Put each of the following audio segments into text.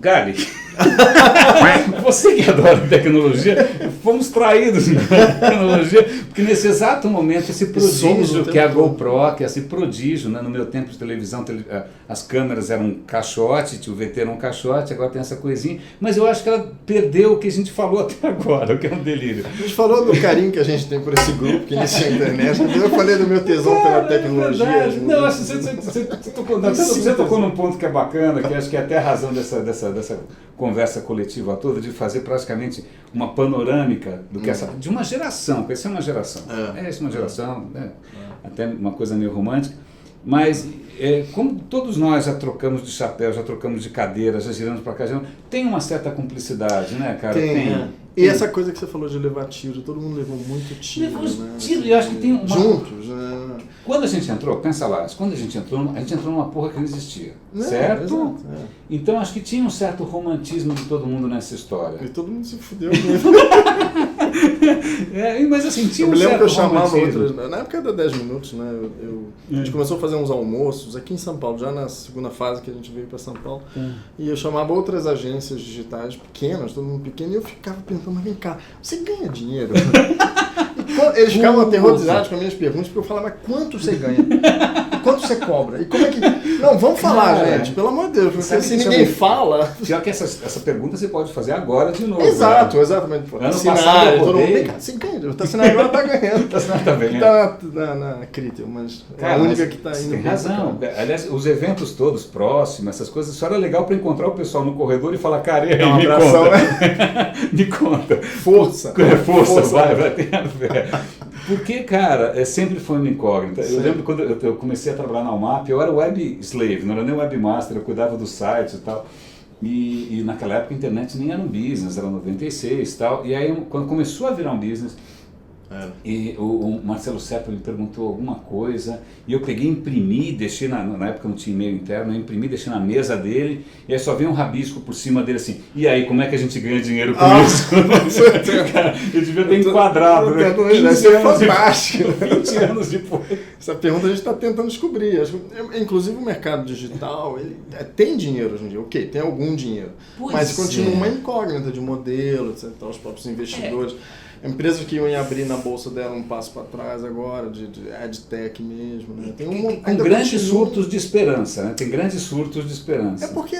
Gali, você que adora tecnologia, fomos traídos pela tecnologia, porque nesse exato momento, esse prodígio que é a GoPro, que é esse prodígio, né? No meu tempo de televisão, as câmeras eram um caixote, o VT era um caixote, agora tem essa coisinha, mas eu acho que ela perdeu o que a gente falou até agora, o que é um delírio. A gente falou do carinho que a gente tem por esse grupo que iniciou a internet, eu falei do meu tesão pela tecnologia. Não, acho que você tocou num ponto que é bacana, que acho que é até a razão dessa conversa coletiva toda, de fazer praticamente uma panorâmica do que de uma geração, porque essa é uma geração, essa é uma geração, né? Até uma coisa meio romântica, mas como todos nós já trocamos de chapéu, já trocamos de cadeira, já giramos para cá, tem uma certa cumplicidade, né, cara? Tem. E essa coisa que você falou de levar tiro, todo mundo levou muito tiro. E eu acho que tem uma... Juntos, né? Quando a gente entrou, pensa lá, quando a gente entrou numa porra que não existia, certo? Exato, Então acho que tinha um certo romantismo de todo mundo nessa história. E todo mundo se fudeu mesmo. Mas assim, tinha eu um certo romantismo. Eu me lembro que eu chamava outras... Na época da 10 minutos, né? A gente começou a fazer uns almoços aqui em São Paulo, já na segunda fase que a gente veio para São Paulo. E eu chamava outras agências digitais pequenas, todo mundo pequeno, e eu ficava pensando, mas vem cá, você ganha dinheiro? Eles ficavam aterrorizados com as minhas perguntas, porque eu falava, mas quanto você ganha? Quanto você cobra? E como é que... Não, vamos falar, gente, pelo amor de Deus, porque se ninguém fala... Pior que essa pergunta você pode fazer agora de novo. Exato, né? exatamente. Ano passado eu todo mundo, vem cá, você ganha, está assinando agora, está ganhando. Tá bem, está na Critel, mas cara, é a única que está indo. Tem razão. Aliás, os eventos todos próximos, essas coisas, só era legal para encontrar o pessoal no corredor e falar, cara, e aí, me abração, conta. Né? Me conta. Força, vai ter a ver. Porque, cara, sempre foi uma incógnita. Eu lembro quando eu comecei a trabalhar na UMAP, eu era web slave, não era nem webmaster, eu cuidava do site e tal. E naquela época a internet nem era um business, era 96 e tal. E aí, quando começou a virar um business, e o Marcelo Serpa me perguntou alguma coisa, e eu peguei, imprimi, deixei, na época não tinha e-mail interno, eu imprimi, deixei na mesa dele, e aí só veio um rabisco por cima dele assim, e aí, como é que a gente ganha dinheiro com isso? Cara, eu devia ter enquadrado, né? 15 anos fantástico. 20 anos depois. Essa pergunta a gente está tentando descobrir. Inclusive o mercado digital, ele tem dinheiro hoje em dia, ok, tem algum dinheiro, mas continua uma incógnita de modelo, etc, os próprios investidores. Empresas que iam abrir na bolsa deram um passo para trás agora, de EdTech mesmo. Né? Com grandes surtos de esperança, né? Tem grandes surtos de esperança. É porque,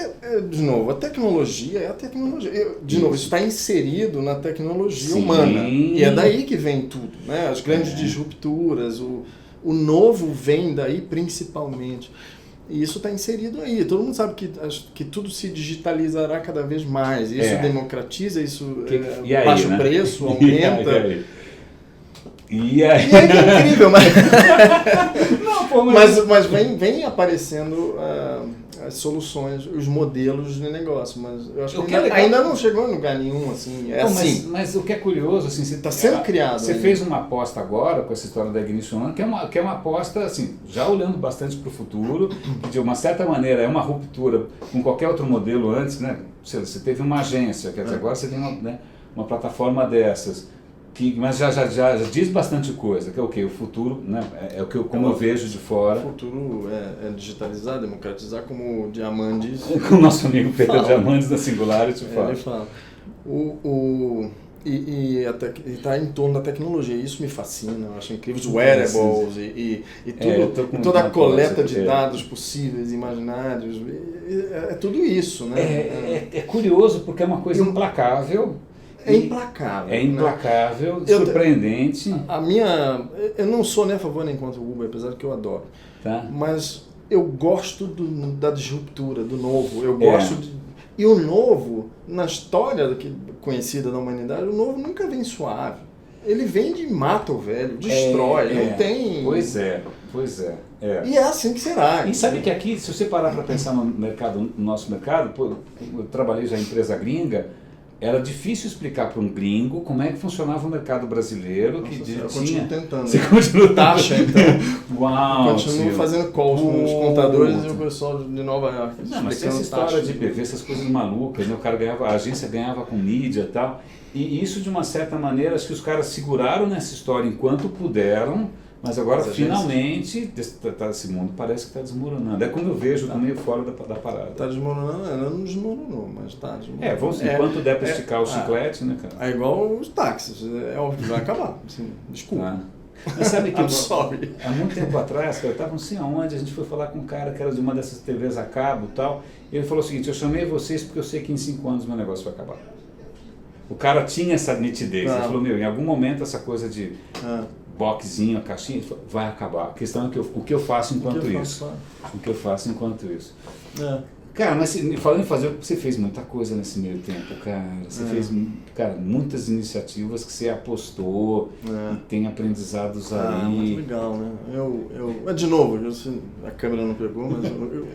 de novo, a tecnologia é a tecnologia. De novo, isso está inserido na tecnologia humana. E é daí que vem tudo. Né? As grandes disrupturas, o novo vem daí principalmente. E isso está inserido aí. Todo mundo sabe que tudo se digitalizará cada vez mais. Isso democratiza, isso baixa o preço, aumenta. E aí? É incrível, mas... Não, pô, mas vem aparecendo as soluções, os modelos de negócio, mas eu acho que ainda não chegou em lugar nenhum, assim, assim. Mas o que é curioso, assim, está sendo criado. Você fez uma aposta agora com essa história da Ignition One, que é uma aposta, assim, já olhando bastante para o futuro, que de uma certa maneira é uma ruptura com qualquer outro modelo antes, né? Você teve uma agência, quer dizer, agora você tem uma plataforma dessas. Mas já diz bastante coisa, que é o quê? O futuro, né? É o que como eu vejo de fora. O futuro é digitalizar, democratizar, como o Diamandis... Com o nosso amigo Pedro Diamandis da Singularity fala. Ele fala. E está em torno da tecnologia, isso me fascina, eu acho incrível, os wearables e toda a coleta de dados possíveis, imaginários, é tudo isso, né? É curioso porque é uma coisa implacável. É implacável. É implacável, né? Surpreendente. Eu não sou nem a favor nem contra o Uber, apesar de que eu adoro. Tá. Mas eu gosto da disruptura, do novo. Eu gosto E o novo, na história conhecida da humanidade, o novo nunca vem suave. Ele vem de mata o velho, destrói, não tem... Pois é. E é assim que será. E sabe que aqui, se você parar para pensar no nosso mercado, eu trabalhei já em empresa gringa, era difícil explicar para um gringo como é que funcionava o mercado brasileiro. Eu continuo tentando. Você continua taxa, então. Uau, continuo fazendo calls com os contadores e o pessoal de Nova York. Não, mas essa história de IPv, essas coisas malucas, né? O cara ganhava, a agência ganhava com mídia e tal. E isso, de uma certa maneira, acho que os caras seguraram nessa história enquanto puderam, Mas agora, As agências. finalmente, esse mundo parece que está desmoronando. É quando eu vejo, tô meio fora da parada. Tá desmoronando, ela não desmoronou, mas tá desmoronando. Vamos, enquanto der para esticar o chiclete, né, cara? É igual os táxis, é óbvio que vai acabar, assim, desculpa. Mas sabe que I'm sorry. há muito tempo atrás, cara, eu estava não sei aonde, a gente foi falar com um cara que era de uma dessas TVs a cabo e tal, e ele falou o seguinte: eu chamei vocês porque eu sei que em 5 anos meu negócio vai acabar. O cara tinha essa nitidez, ele falou, em algum momento essa coisa de boxzinho, a caixinha, ele falou, vai acabar. A questão é o que eu faço enquanto isso. O que eu faço enquanto isso. Cara, mas falando em fazer, você fez muita coisa nesse meio tempo, cara. Você fez, cara, muitas iniciativas que você apostou e tem aprendizados aí. Muito legal, né? De novo, a câmera não pegou, mas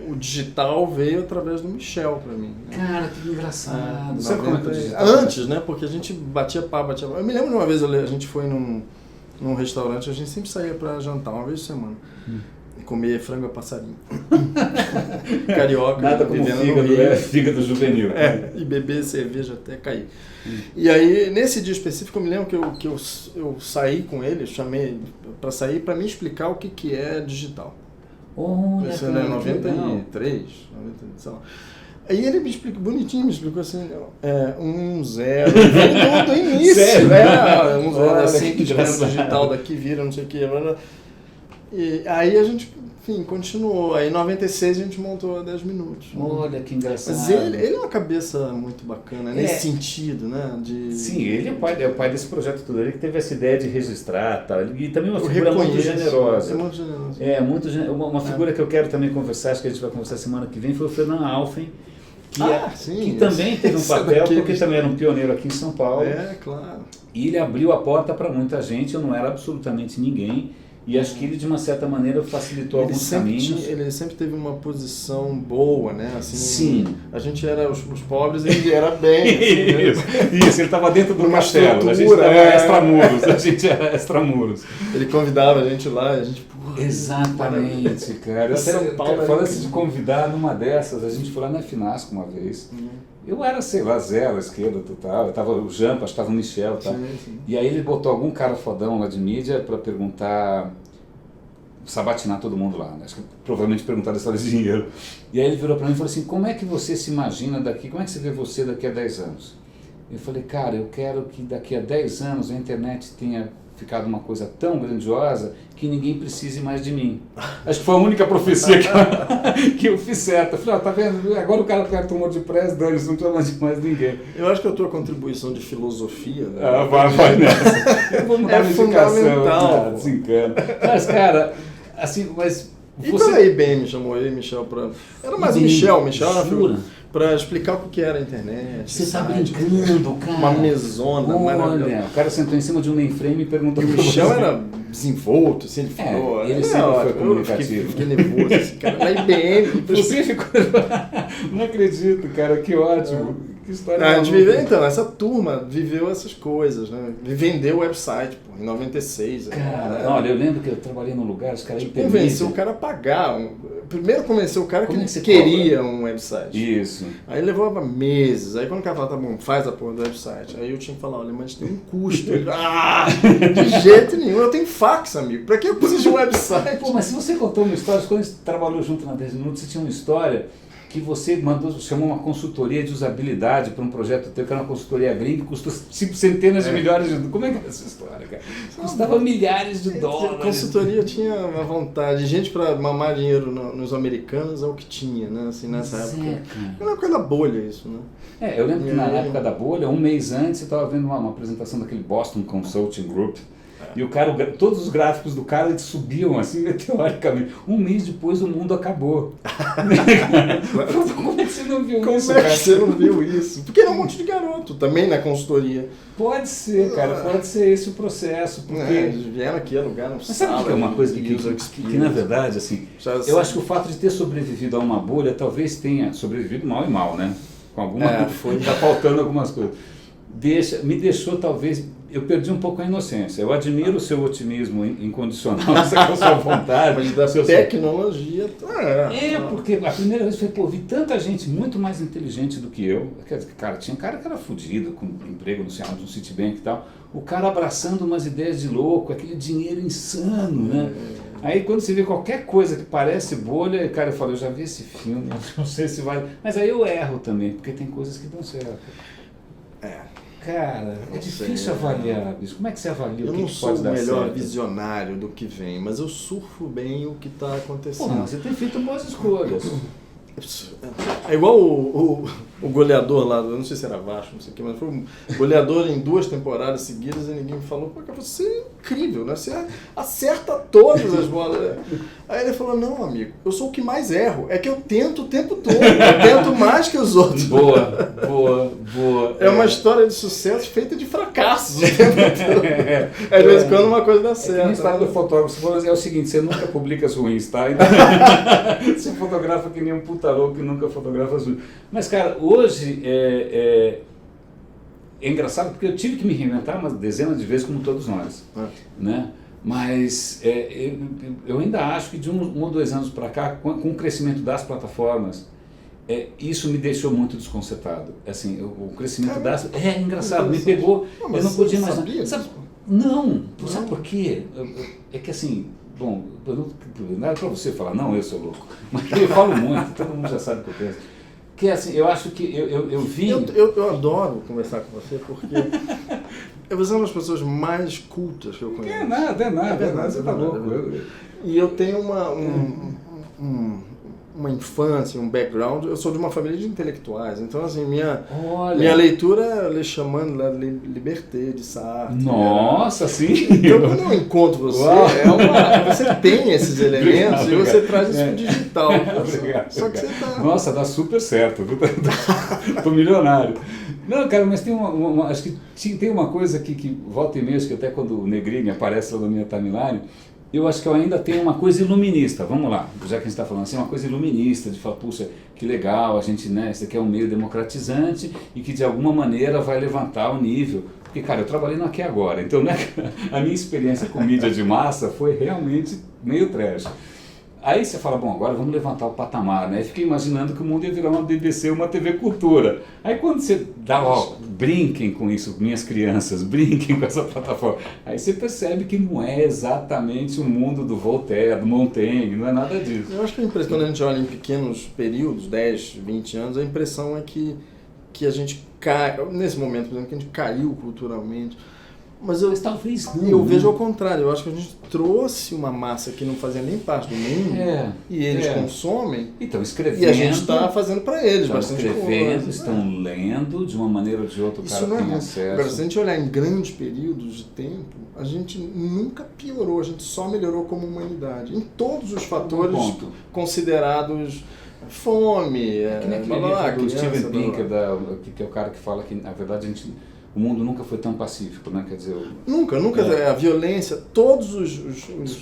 o digital veio através do Michel pra mim. Né? Cara, que engraçado. Sabe como é que o digital? Antes, né? Porque a gente batia papo. Eu me lembro de uma vez, a gente foi num restaurante, a gente sempre saía pra jantar, uma vez por semana. Comer frango a passarinho. Carioca. Nada como fígado juvenil. E beber cerveja até cair. E aí, nesse dia específico, eu me lembro que eu saí com ele, chamei para sair para me explicar o que é digital. Isso era em 93, sei lá. Aí ele me explicou, bonitinho, me explicou assim, 0, do início. Sério? 0, assim, que tiver o digital daqui, vira, não sei o que. E aí a gente, enfim, continuou. Aí em 96 a gente montou a 10 minutos. Olha que engraçado. Mas ele é uma cabeça muito bacana, nesse sentido, né? Sim, ele é o pai desse projeto todo. Ele que teve essa ideia de registrar, tal. E também uma figura muito generosa. É muito generoso. Uma figura que eu quero também conversar, acho que a gente vai conversar semana que vem, foi o Fernando Alfen, que também teve um papel, porque também era um pioneiro aqui em São Paulo. Claro. E ele abriu a porta para muita gente, eu não era absolutamente ninguém. E acho que ele, de uma certa maneira, facilitou alguns caminhos. Ele sempre teve uma posição boa, né? Assim, sim. A gente era os pobres e ele era bem. Assim, Isso, ele estava dentro do castelo. A gente estava extramuros. A gente era extramuros. Ele convidava a gente lá e a gente... Exatamente, cara. Falando de convidar numa dessas, a gente foi lá na Finasco uma vez. Eu era, sei lá, zero à esquerda total. Eu tava o Jampa, acho que tava o Michel, tá? Sim. E aí ele botou algum cara fodão lá de mídia para perguntar, sabatinar todo mundo lá, né? Acho que provavelmente perguntar da história de dinheiro. E aí ele virou para mim e falou assim: como é que você se imagina daqui, como é que você vê você daqui a 10 anos? Eu falei, cara, eu quero que daqui a 10 anos a internet tenha ficado uma coisa tão grandiosa que ninguém precise mais de mim. Acho que foi a única profecia que eu fiz certa. Eu falei, tá vendo? Agora o cara pega um monte de press, dane-se, não precisa mais de mais ninguém. Eu acho que a tua contribuição de filosofia... Né? Vai nessa. Eu vou mudar a fundamental. Desencana. Mas, cara, assim, mas... E quando a IBM chamou ele, Michel, pra... Era mais o Michel para explicar o que era a internet. Você está brincando, cara. Uma mesona. Olha, o cara sentou em cima de um mainframe e perguntou... O Michel era desenvolto, assim, ele falou... Ele sempre foi comunicativo. Fiquei nervoso, assim, cara. Na IBM... Você ficou... Não acredito, cara, que ótimo. Que história. A gente viveu, então, essa turma viveu essas coisas, né? Vendeu o website, pô, em 96. Cara, olha, eu lembro que eu trabalhei num lugar, os caras... Convenceu o cara a pagar. Primeiro convenceu o cara que ele queria um website. Isso. Aí levava meses. Aí quando o cara falava, tá bom, faz a porra do website. Aí eu tinha que falar, olha, mas tem um custo. Ele, de jeito nenhum, eu tenho fax, amigo. Pra que eu preciso de um website? Pô, mas se você contou uma história, quando a gente trabalhou junto na 10 Minutos, você tinha uma história que você chamou uma consultoria de usabilidade para um projeto teu, que era uma consultoria gringa, que custou tipo centenas de milhares de dólares. Como é que é essa história, cara? Custava milhares de dólares. A consultoria tinha uma vontade. Gente para mamar dinheiro nos americanos é o que tinha, né? Assim, nessa época. Era uma coisa da bolha isso, né? Eu lembro que na época da bolha, um mês antes, eu estava vendo uma apresentação daquele Boston Consulting Group. E o cara, todos os gráficos do cara eles subiam assim, teoricamente. Um mês depois o mundo acabou. Como é que você não viu isso? Como é que você não viu isso? Porque era um monte de garoto também na consultoria. Pode ser, cara, pode ser esse o processo. Porque... eles vieram aqui alugar no sala. Mas sabe o que é uma coisa que na verdade, assim, eu acho que o fato de ter sobrevivido a uma bolha talvez tenha sobrevivido mal e mal, né? Com alguma coisa, tá faltando algumas coisas. Me deixou talvez eu perdi um pouco a inocência. Eu admiro o seu otimismo incondicional, essa sua vontade. Mas da tecnologia... Porque a primeira vez eu falei, pô, vi tanta gente muito mais inteligente do que eu. Quer dizer, cara, tinha um cara que era fudido, com emprego no Citibank e tal. O cara abraçando umas ideias de louco, aquele dinheiro insano, né? Aí quando você vê qualquer coisa que parece bolha, cara, eu falo, eu já vi esse filme, não sei se vai... Mas aí eu erro também, porque tem coisas que dão certo. Cara, é difícil avaliar isso. Como é que você avalia eu o que, não que sou pode o dar melhor certo? visionário do que vem, mas eu surfo bem o que está acontecendo. Pô, não, você tem feito boas escolhas. É igual o goleador lá, eu não sei se era Vasco, não sei o que, mas foi um goleador em 2 temporadas seguidas e ninguém me falou, pô, você é incrível, né? Você acerta todas as bolas. Aí ele falou, não, amigo, eu sou o que mais erro, é que eu tento o tempo todo, eu tento mais que os outros. Boa. É uma história de sucesso feita de fracassos o tempo todo. Às vezes quando uma coisa dá certo. A história do fotógrafo é o seguinte, você nunca publica as ruins, tá? Você fotografa que nem um puta louco que nunca fotografa as ruins. Mas, cara, hoje é engraçado porque eu tive que me reinventar umas dezenas de vezes, como todos nós, né? Mas eu ainda acho que de um ou 2 anos para cá, com o crescimento das plataformas, isso me deixou muito desconcertado. Assim, o crescimento das... É engraçado, me pegou, eu não podia mais... Não, sabe por quê? É que assim, bom, não é para você falar, não, eu sou louco, mas eu falo muito, todo mundo já sabe o que eu penso. Que assim, eu acho que eu vi... Eu adoro conversar com você porque você é uma das pessoas mais cultas que eu conheço. É nada, você tá louco. E eu tenho uma infância, um background, eu sou de uma família de intelectuais, então assim, minha leitura é Le Chemin de la Liberté, de Sartre. Nossa, sim! Então quando eu encontro você, você tem esses elementos e você traz isso pro digital. Obrigado. Só que você tá... Nossa, dá super certo, tô milionário. Não, cara, mas tem acho que tem uma coisa que volta e meia, acho que até quando o Negrini aparece lá na minha timeline, eu acho que eu ainda tenho uma coisa iluminista, vamos lá, já que a gente está falando assim, uma coisa iluminista, de falar, puxa, que legal, a gente, né, isso aqui é um meio democratizante e que de alguma maneira vai levantar o nível. Porque, cara, eu trabalhei no Aqui Agora, então, né, a minha experiência com mídia de massa foi realmente meio trash. Aí você fala, bom, agora vamos levantar o patamar, né? Fiquei imaginando que o mundo ia virar uma BBC, uma TV Cultura. Aí quando você dá, brinquem com isso, minhas crianças, brinquem com essa plataforma. Aí você percebe que não é exatamente o mundo do Voltaire, do Montaigne, não é nada disso. Eu acho que a impressão, quando a gente olha em pequenos períodos, 10, 20 anos, a impressão é que a gente cai, nesse momento, por exemplo, que a gente caiu culturalmente. Mas talvez não. Eu vejo ao contrário, eu acho que a gente trouxe uma massa que não fazia nem parte do mundo e eles consomem. E estão escrevendo. E a gente está fazendo para eles bastante coisa. Estão escrevendo, estão lendo de uma maneira ou de outra, o cara tem acesso. Agora, se a gente olhar em grandes períodos de tempo, a gente nunca piorou, a gente só melhorou como humanidade. Em todos os fatores considerados... Fome, que nem aquele livro do Steven Pinker, que é o cara que fala que, na verdade, o mundo nunca foi tão pacífico, né? Quer dizer... Nunca. A violência, todos os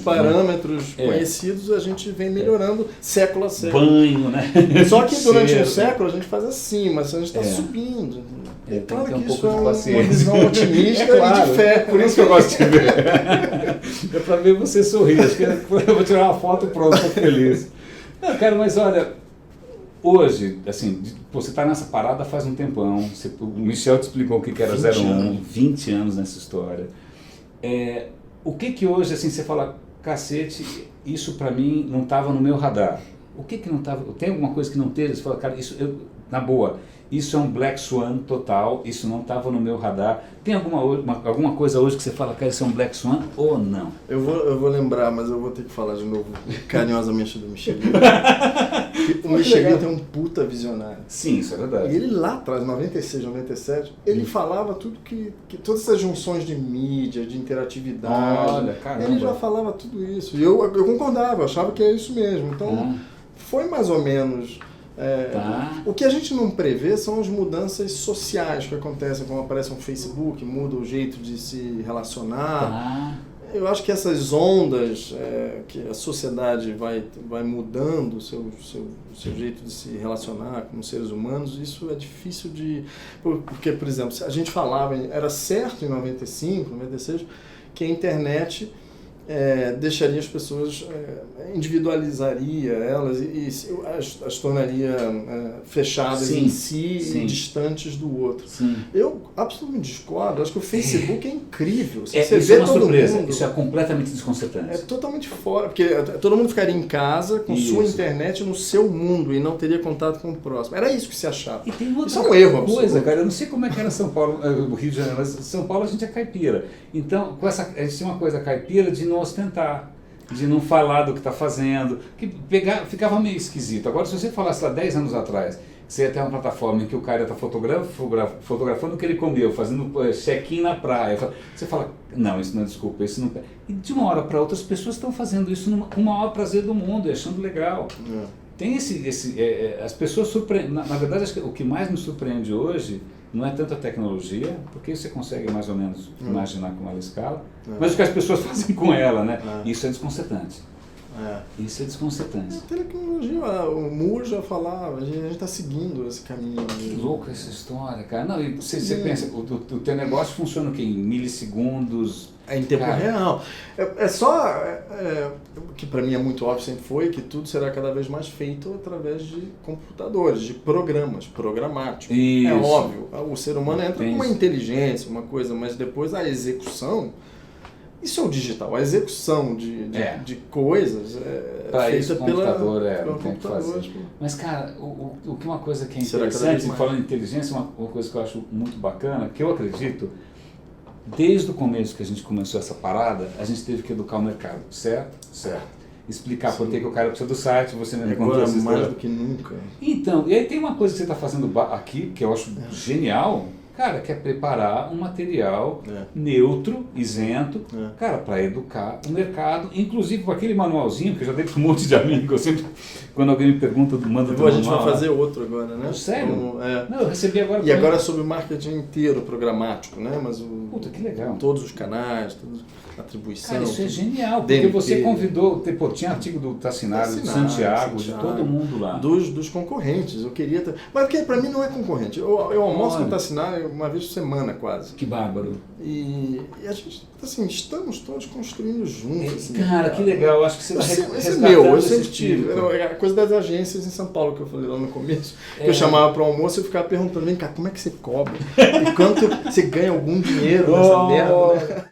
parâmetros conhecidos, a gente vem melhorando século a século. Banho, né? Só que durante um século a gente faz assim, mas a gente está subindo. É claro que isso é uma visão otimista e de fé. Por isso que eu gosto de ver. É para ver você sorrir. Acho que eu vou tirar uma foto e pronto, estou feliz. Não, cara, mas olha, hoje, assim, você está nessa parada faz um tempão, o Michel te explicou o que era 01, 20 anos nessa história. O que hoje, assim, você fala, cacete, isso para mim não estava no meu radar. O que não estava, tem alguma coisa que não teve? Você fala, cara, na boa, isso é um Black Swan total, isso não estava no meu radar. Tem alguma coisa hoje que você fala, cara, isso é um Black Swan ou não? Eu vou lembrar, mas eu vou ter que falar de novo carinhosamente do Michelin. O Michelin tem um puta visionário. Sim, isso é verdade. E ele lá atrás, 96, 97, ele falava tudo que todas essas junções de mídia, de interatividade. Olha, caramba. Ele já falava tudo isso. E eu concordava, eu achava que é isso mesmo. Então, foi mais ou menos... O que a gente não prevê são as mudanças sociais que acontecem, como aparece um Facebook, muda o jeito de se relacionar. Eu acho que essas ondas que a sociedade vai mudando o seu jeito de se relacionar com os seres humanos, isso é difícil de... Porque, por exemplo, a gente falava, era certo em 95, 96, que a internet deixaria as pessoas, individualizaria elas e as tornaria fechadas em si e distantes do outro. Sim. Eu absolutamente discordo, acho que o Facebook é incrível. Isso é uma surpresa, isso é completamente desconcertante. É totalmente fora, porque todo mundo ficaria em casa com sua internet no seu mundo e não teria contato com o próximo. Era isso que se achava. E tem outra isso é um erro coisa, cara, eu não sei como é que era São Paulo, o Rio de Janeiro, mas São Paulo a gente é caipira. Então, a gente tem uma coisa caipira de não ostentar, de não falar do que está fazendo, que ficava meio esquisito. Agora, se você falasse lá 10 anos atrás, você ia ter uma plataforma em que o cara está fotografando o que ele comeu, fazendo check-in na praia, você fala, não, isso não é desculpa, isso não... E de uma hora para outra as pessoas estão fazendo isso com o maior prazer do mundo, achando legal. Tem as pessoas surpreendem, na verdade acho que o que mais me surpreende hoje não é tanto a tecnologia, porque você consegue mais ou menos imaginar como ela escala, mas o que as pessoas fazem com ela, né? Isso é desconcertante. Isso é desconcertante. A tecnologia, o Moore já falava, a gente está seguindo esse caminho. Que louca essa história, cara. Não, e você pensa, o teu negócio funciona o quê? Em milissegundos? Em tempo real. O que para mim é muito óbvio sempre foi que tudo será cada vez mais feito através de computadores, de programas, programáticos. Isso. É óbvio, o ser humano entra com uma inteligência, uma coisa, mas depois a execução, isso é o digital, a execução de coisas pra feita isso, o computador pelo tem que fazer. Mas, cara, uma coisa que é interessante, falando em inteligência, uma coisa que eu acho muito bacana, que eu acredito, desde o começo que a gente começou essa parada, a gente teve que educar o mercado, certo? Certo. Explicar por que o cara precisa do site, você me contou essa história. Mais do que nunca. Então, e aí tem uma coisa que você está fazendo aqui, que eu acho genial, cara, que é preparar um material neutro, isento, cara, para educar o mercado, inclusive com aquele manualzinho, que eu já dei para um monte de amigos, eu sempre, quando alguém me pergunta, manda a gente vai fazer outro agora, né? Sério? Não, eu recebi agora... E agora é sobre o marketing inteiro, programático, né? Mas Puta, que legal. Todos os canais, toda a atribuição. Cara, isso é genial, porque você convidou, tinha artigo do Tassinari, do Santiago, de todo mundo lá. Dos concorrentes, eu queria... Mas porque para mim não é concorrente, eu almoço com o Tassinari uma vez por semana quase. Que bárbaro. E a gente, assim, estamos todos construindo juntos. Assim, cara, que legal, acho que você está resgatando eu sempre tive. A coisa das agências em São Paulo que eu falei lá no começo, que eu chamava para o almoço e ficava perguntando, vem cá, como é que você cobra? E quanto você ganha algum dinheiro nessa merda? Né?